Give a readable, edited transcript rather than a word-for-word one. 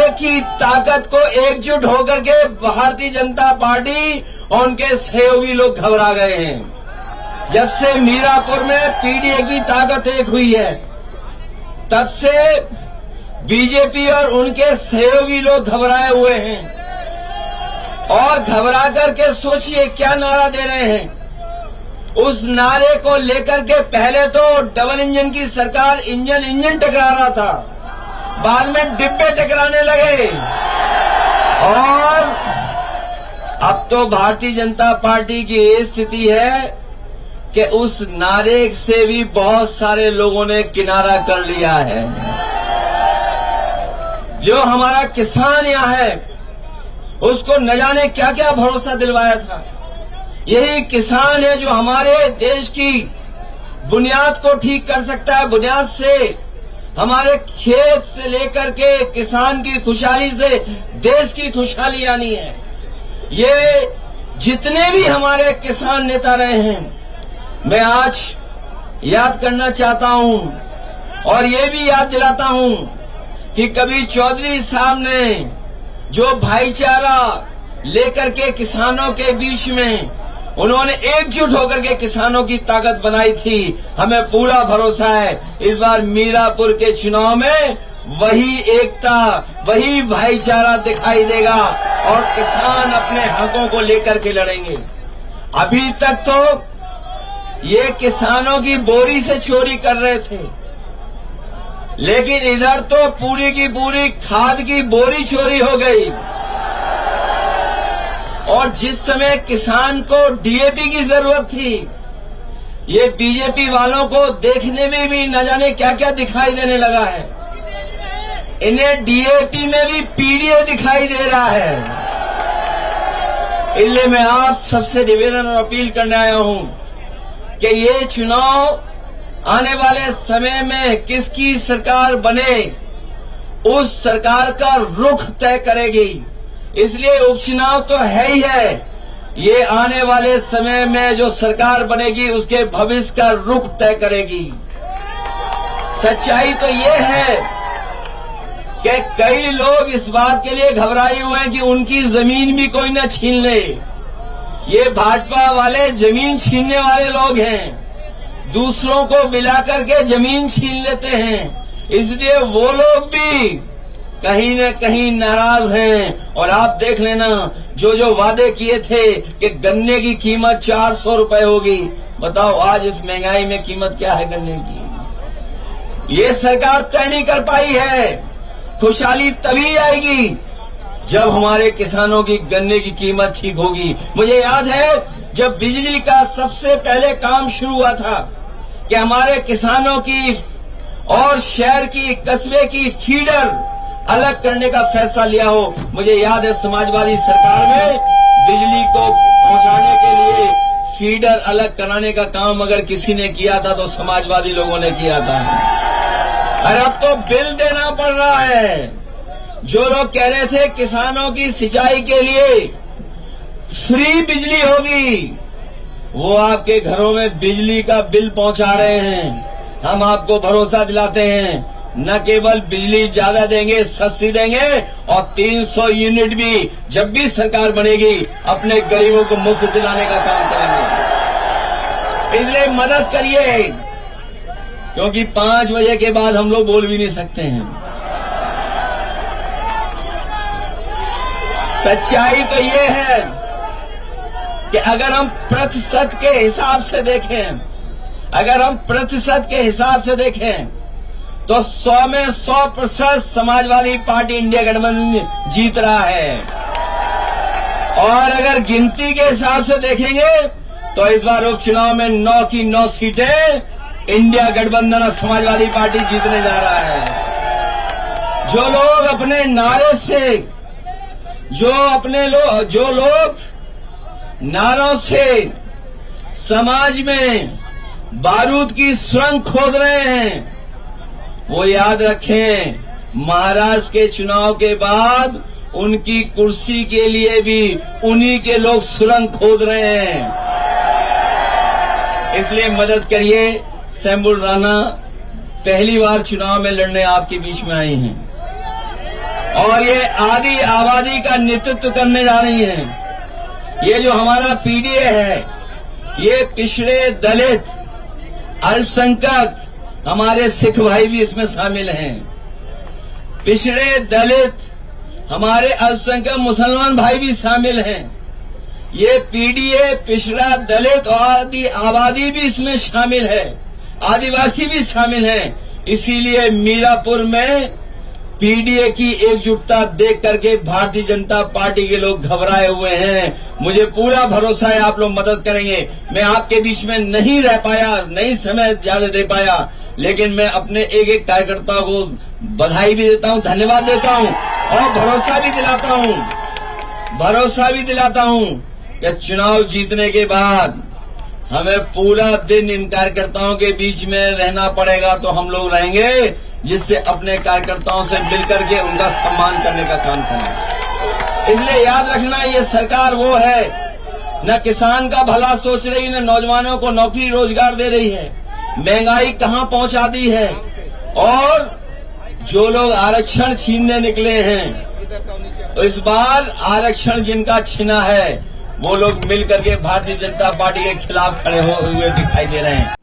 नारे की ताकत को एकजुट होकर के भारतीय जनता पार्टी और उनके सहयोगी लोग घबरा गए हैं। जब से मीरापुर में पीडीए की ताकत एक हुई है, तब से बीजेपी और उनके सहयोगी लोग घबराए हुए हैं। और घबरा करके सोचिए क्या नारा दे रहे हैं। उस नारे को लेकर के पहले तो डबल इंजन की सरकार इंजन टकरा रहा था, बाद में डिब्बे टकराने लगे, और अब तो भारतीय जनता पार्टी की ये स्थिति है कि उस नारे से भी बहुत सारे लोगों ने किनारा कर लिया है। जो हमारा किसान यहाँ है, उसको न जाने क्या क्या भरोसा दिलवाया था। यही किसान है जो हमारे देश की बुनियाद को ठीक कर सकता है। बुनियाद से हमारे खेत से लेकर के किसान की खुशहाली से देश की खुशहाली आनी है। ये जितने भी हमारे किसान नेता रहे हैं, मैं आज याद करना चाहता हूं और ये भी याद दिलाता हूं कि कभी चौधरी साहब ने जो भाईचारा लेकर के किसानों के बीच में उन्होंने एकजुट होकर के किसानों की ताकत बनाई थी, हमें पूरा भरोसा है इस बार मीरापुर के चुनाव में वही एकता, वही भाईचारा दिखाई देगा और किसान अपने हकों को लेकर के लड़ेंगे। अभी तक तो ये किसानों की बोरी से चोरी कर रहे थे, लेकिन इधर तो पूरी की पूरी खाद की बोरी चोरी हो गई। और जिस समय किसान को डीएपी की जरूरत थी, ये बीजेपी वालों को देखने में भी न जाने क्या क्या दिखाई देने लगा है। इन्हें डीएपी में भी पीडीए दिखाई दे रहा है। इसलिए मैं आप सबसे निवेदन और अपील करने आया हूं कि ये चुनाव आने वाले समय में किसकी सरकार बने, उस सरकार का रुख तय करेगी। इसलिए उपचुनाव तो है ही है, ये आने वाले समय में जो सरकार बनेगी उसके भविष्य का रुख तय करेगी। सच्चाई तो ये है कि कई लोग इस बात के लिए घबराए हुए हैं कि उनकी जमीन भी कोई न छीन ले। ये भाजपा वाले जमीन छीनने वाले लोग हैं, दूसरों को मिलाकर के जमीन छीन लेते हैं। इसलिए वो लोग भी कहीं न कहीं नाराज हैं। और आप देख लेना, जो वादे किए थे कि गन्ने की कीमत 400 रुपए होगी, बताओ आज इस महंगाई में कीमत क्या है गन्ने की। ये सरकार तय नहीं कर पाई है। खुशहाली तभी आएगी जब हमारे किसानों की गन्ने की कीमत ठीक होगी। मुझे याद है जब बिजली का सबसे पहले काम शुरू हुआ था कि हमारे किसानों की और शहर की, कस्बे की फीडर अलग करने का फैसला लिया हो। मुझे याद है समाजवादी सरकार में बिजली को पहुंचाने के लिए फीडर अलग कराने का काम अगर किसी ने किया था तो समाजवादी लोगों ने किया था। और अब तो बिल देना पड़ रहा है। जो लोग कह रहे थे किसानों की सिंचाई के लिए फ्री बिजली होगी, वो आपके घरों में बिजली का बिल पहुंचा रहे हैं। हम आपको भरोसा दिलाते हैं, न केवल बिजली ज्यादा देंगे, सस्ती देंगे, और 300 यूनिट भी जब भी सरकार बनेगी अपने गरीबों को मुफ्त दिलाने का काम करेंगे। इसलिए मदद करिए, क्योंकि 5 बजे के बाद हम लोग बोल भी नहीं सकते हैं। सच्चाई तो ये है कि अगर हम प्रतिशत के हिसाब से देखें, तो 100 में 100% समाजवादी पार्टी इंडिया गठबंधन जीत रहा है। और अगर गिनती के हिसाब से देखेंगे तो इस बार उपचुनाव में 9 की 9 सीटें इंडिया गठबंधन और समाजवादी पार्टी जीतने जा रहा है। जो लोग अपने नारे से, जो लोग नारों से समाज में बारूद की सुरंग खोद रहे हैं, वो याद रखें महाराष्ट्र के चुनाव के बाद उनकी कुर्सी के लिए भी उन्हीं के लोग सुरंग खोद रहे हैं। इसलिए मदद करिए। शंभू राणा पहली बार चुनाव में लड़ने आपके बीच में आई हैं। और ये आदि आबादी का नेतृत्व करने जा रही हैं। ये जो हमारा पीडीए है, ये पिछड़े, दलित, अल्पसंख्यक, हमारे सिख भाई भी इसमें शामिल हैं। पिछड़े, दलित, हमारे अल्पसंख्यक मुसलमान भाई भी शामिल हैं। ये पीडीए, पिछड़ा, दलित और आदि आबादी भी इसमें शामिल है, आदिवासी भी शामिल हैं। इसीलिए मीरापुर में पीडीए की एकजुटता देख करके भारतीय जनता पार्टी के लोग घबराए हुए हैं। मुझे पूरा भरोसा है आप लोग मदद करेंगे। मैं आपके बीच में नहीं रह पाया, नहीं समय ज्यादा दे पाया, लेकिन मैं अपने एक एक कार्यकर्ता को बधाई भी देता हूं, धन्यवाद देता हूं और भरोसा भी दिलाता हूं कि चुनाव जीतने के बाद हमें पूरा दिन इन कार्यकर्ताओं के बीच में रहना पड़ेगा तो हम लोग रहेंगे, जिससे अपने कार्यकर्ताओं से मिलकर के उनका सम्मान करने का काम करें। इसलिए याद रखना, ये सरकार वो है न किसान का भला सोच रही, न नौजवानों को नौकरी रोजगार दे रही है। महंगाई कहां पहुंचा दी है। और जो लोग आरक्षण छीनने निकले हैं, तो इस बार आरक्षण जिनका छीना है वो लोग मिलकर के भारतीय जनता पार्टी के खिलाफ खड़े हुए दिखाई दे रहे हैं।